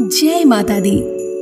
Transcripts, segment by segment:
जय माता दी।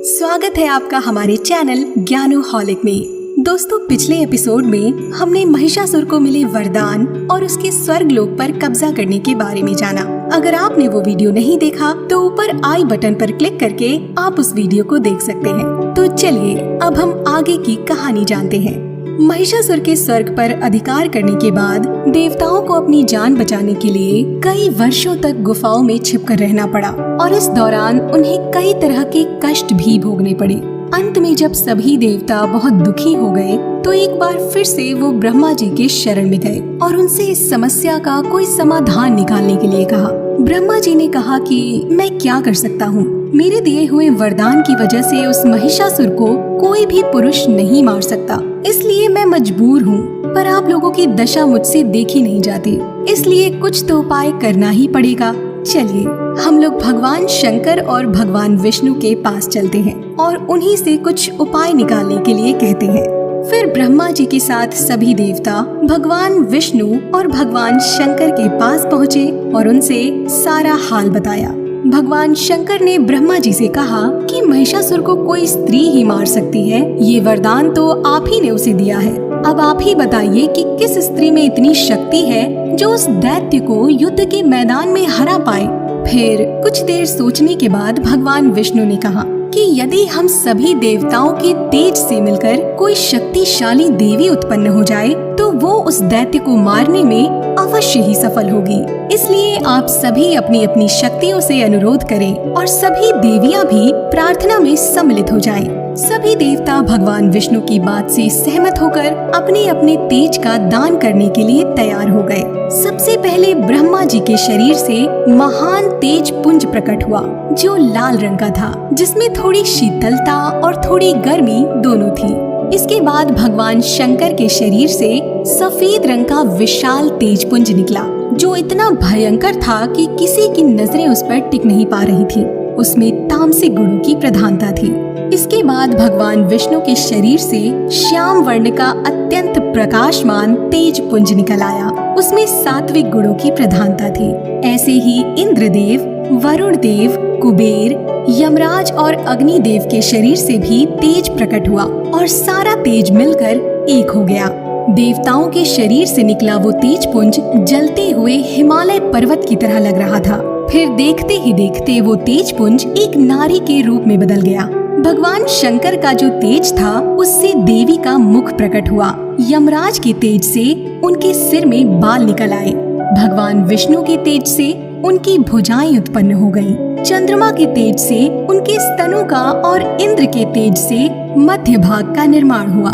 स्वागत है आपका हमारे चैनल ज्ञानोहॉलिक में। दोस्तों, पिछले एपिसोड में हमने महिषासुर को मिले वरदान और उसके स्वर्ग लोक पर कब्जा करने के बारे में जाना। अगर आपने वो वीडियो नहीं देखा तो ऊपर आई बटन पर क्लिक करके आप उस वीडियो को देख सकते हैं। तो चलिए अब हम आगे की कहानी जानते हैं। महिषासुर के स्वर्ग पर अधिकार करने के बाद देवताओं को अपनी जान बचाने के लिए कई वर्षों तक गुफाओं में छिपकर रहना पड़ा और इस दौरान उन्हें कई तरह के कष्ट भी भोगने पड़े। अंत में जब सभी देवता बहुत दुखी हो गए तो एक बार फिर से वो ब्रह्मा जी के शरण में गए और उनसे इस समस्या का कोई समाधान निकालने के लिए कहा। ब्रह्मा जी ने कहा कि मैं क्या कर सकता हूँ, मेरे दिए हुए वरदान की वजह से उस महिषासुर को कोई भी पुरुष नहीं मार सकता, इसलिए मैं मजबूर हूँ। पर आप लोगों की दशा मुझसे देखी नहीं जाती, इसलिए कुछ तो उपाय करना ही पड़ेगा। चलिए हम लोग भगवान शंकर और भगवान विष्णु के पास चलते हैं और उन्हीं से कुछ उपाय निकालने के लिए कहते हैं। फिर ब्रह्मा जी के साथ सभी देवता भगवान विष्णु और भगवान शंकर के पास पहुँचे और उनसे सारा हाल बताया। भगवान शंकर ने ब्रह्मा जी से कहा कि महिषासुर को कोई स्त्री ही मार सकती है, ये वरदान तो आप ही ने उसे दिया है। अब आप ही बताइए कि किस स्त्री में इतनी शक्ति है जो उस दैत्य को युद्ध के मैदान में हरा पाए। फिर कुछ देर सोचने के बाद भगवान विष्णु ने कहा कि यदि हम सभी देवताओं के तेज से मिलकर कोई शक्तिशाली देवी उत्पन्न हो जाए तो वो उस दैत्य को मारने में अवश्य ही सफल होगी। इसलिए आप सभी अपनी अपनी शक्तियों से अनुरोध करें और सभी देवियां भी प्रार्थना में सम्मिलित हो जाएं। सभी देवता भगवान विष्णु की बात से सहमत होकर अपने अपने तेज का दान करने के लिए तैयार हो गए। सबसे पहले ब्रह्मा जी के शरीर से महान तेज पुंज प्रकट हुआ जो लाल रंग का था, जिसमें थोड़ी शीतलता और थोड़ी गर्मी दोनों थी। इसके बाद भगवान शंकर के शरीर से सफेद रंग का विशाल तेज पुंज निकला जो इतना भयंकर था कि किसी की नजरें उस पर टिक नहीं पा रही थी। उसमें तामसिक गुणों की प्रधानता थी। इसके बाद भगवान विष्णु के शरीर से श्याम वर्ण का अत्यंत प्रकाशमान तेज पुंज निकल आया। उसमें सात्विक गुणों की प्रधानता थी। ऐसे ही इंद्रदेव, वरुण देव, कुबेर, यमराज और अग्निदेव के शरीर से भी तेज प्रकट हुआ और सारा तेज मिलकर एक हो गया। देवताओं के शरीर से निकला वो तेज पुंज जलते हुए हिमालय पर्वत की तरह लग रहा था। फिर देखते ही देखते वो तेज पुंज एक नारी के रूप में बदल गया। भगवान शंकर का जो तेज था उससे देवी का मुख प्रकट हुआ। यमराज के तेज से उनके सिर में बाल निकल आए। भगवान विष्णु के तेज से उनकी भुजाएं उत्पन्न हो गईं। चंद्रमा के तेज से उनके स्तनों का और इंद्र के तेज से मध्य भाग का निर्माण हुआ।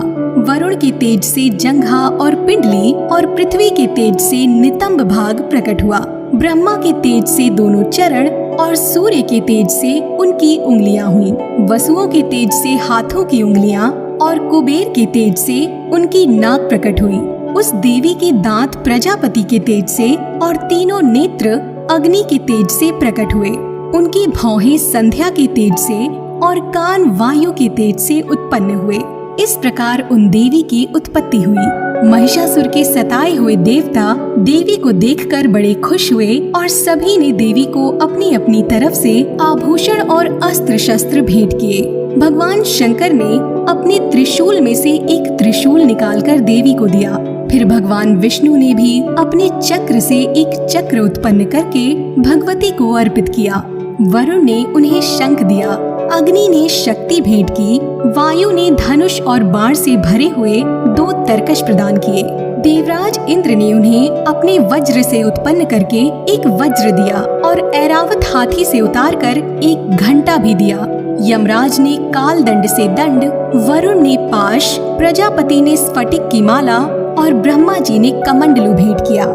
वरुण के तेज से जंघा और पिंडली और पृथ्वी के तेज से नितंब भाग प्रकट हुआ। ब्रह्मा के तेज से दोनों चरण और सूर्य के तेज से उनकी उंगलियां हुई। वसुओं के तेज से हाथों की उंगलियां और कुबेर के तेज से उनकी नाक प्रकट हुई। उस देवी के दांत प्रजापति के तेज से और तीनों नेत्र अग्नि के तेज से प्रकट हुए। उनकी भौहें संध्या के तेज से और कान वायु के तेज से उत्पन्न हुए। इस प्रकार उन देवी की उत्पत्ति हुई। महिषासुर के सताए हुए देवता देवी को देखकर बड़े खुश हुए और सभी ने देवी को अपनी अपनी तरफ से आभूषण और अस्त्र शस्त्र भेंट किए। भगवान शंकर ने अपने त्रिशूल में से एक त्रिशूल निकालकर देवी को दिया। फिर भगवान विष्णु ने भी अपने चक्र से एक चक्र उत्पन्न करके भगवती को अर्पित किया। वरुण ने उन्हें शंख दिया। अग्नि ने शक्ति भेंट की। वायु ने धनुष और बाण से भरे हुए 2 तरकश प्रदान किए। देवराज इंद्र ने उन्हें अपने वज्र से उत्पन्न करके एक वज्र दिया और ऐरावत हाथी से उतारकर एक घंटा भी दिया। यमराज ने काल दंड से दंड, वरुण ने पाश, प्रजापति ने स्फटिक की माला और ब्रह्मा जी ने कमंडलू भेंट किया।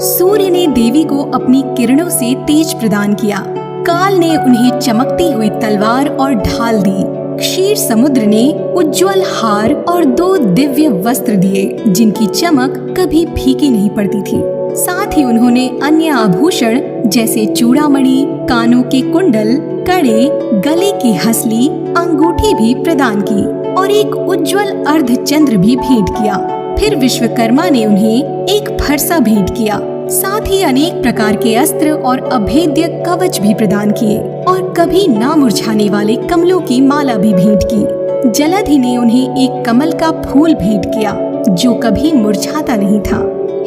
सूर्य ने देवी को अपनी किरणों से तेज प्रदान किया। काल ने उन्हें चमकती हुई तलवार और ढाल दी। क्षीर समुद्र ने उज्जवल हार और 2 दिव्य वस्त्र दिए जिनकी चमक कभी फीकी नहीं पड़ती थी। साथ ही उन्होंने अन्य आभूषण जैसे चूड़ामणि, कानों के कुंडल, कड़े, गले की हसली, अंगूठी भी प्रदान की और एक उज्जवल अर्धचंद्र भी भेंट किया। फिर विश्वकर्मा ने उन्हें एक फरसा भेंट किया साथ ही अनेक प्रकार के अस्त्र और अभेद्य कवच भी प्रदान किए और कभी ना मुरझाने वाले कमलों की माला भी भेंट की। जलधि ने उन्हें एक कमल का फूल भेंट किया जो कभी मुरझाता नहीं था।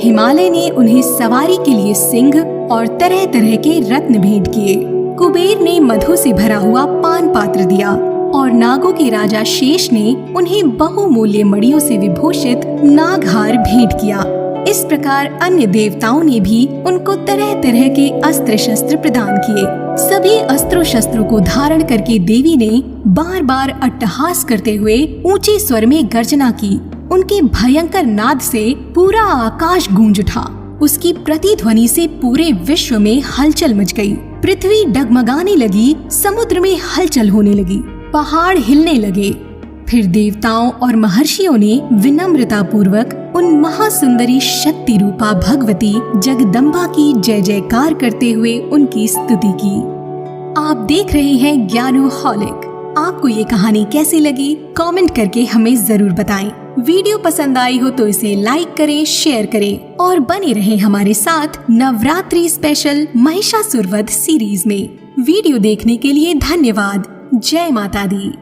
हिमालय ने उन्हें सवारी के लिए सिंह और तरह तरह के रत्न भेंट किए। कुबेर ने मधु से भरा हुआ पान पात्र दिया और नागों के राजा शेष ने उन्हें बहुमूल्य मणियों से विभूषित नागहार भेंट किया। इस प्रकार अन्य देवताओं ने भी उनको तरह तरह के अस्त्र शस्त्र प्रदान किए। सभी अस्त्रों शस्त्रों को धारण करके देवी ने बार बार अट्टहास करते हुए ऊंचे स्वर में गर्जना की। उनके भयंकर नाद से पूरा आकाश गूंज उठा। उसकी प्रतिध्वनि से पूरे विश्व में हलचल मच गई। पृथ्वी डगमगाने लगी, समुद्र में हलचल होने लगी, पहाड़ हिलने लगे। फिर देवताओं और महर्षियों ने विनम्रता पूर्वक उन महासुंदरी शक्ति रूपा भगवती जगदम्बा की जय जयकार करते हुए उनकी स्तुति की। आप देख रहे हैं ज्ञानू हॉलिक। आपको ये कहानी कैसी लगी कमेंट करके हमें जरूर बताएं। वीडियो पसंद आई हो तो इसे लाइक करें, शेयर करें और बने रहें हमारे साथ नवरात्रि स्पेशल महिषासुर वध सीरीज में। वीडियो देखने के लिए धन्यवाद। जय माता दी।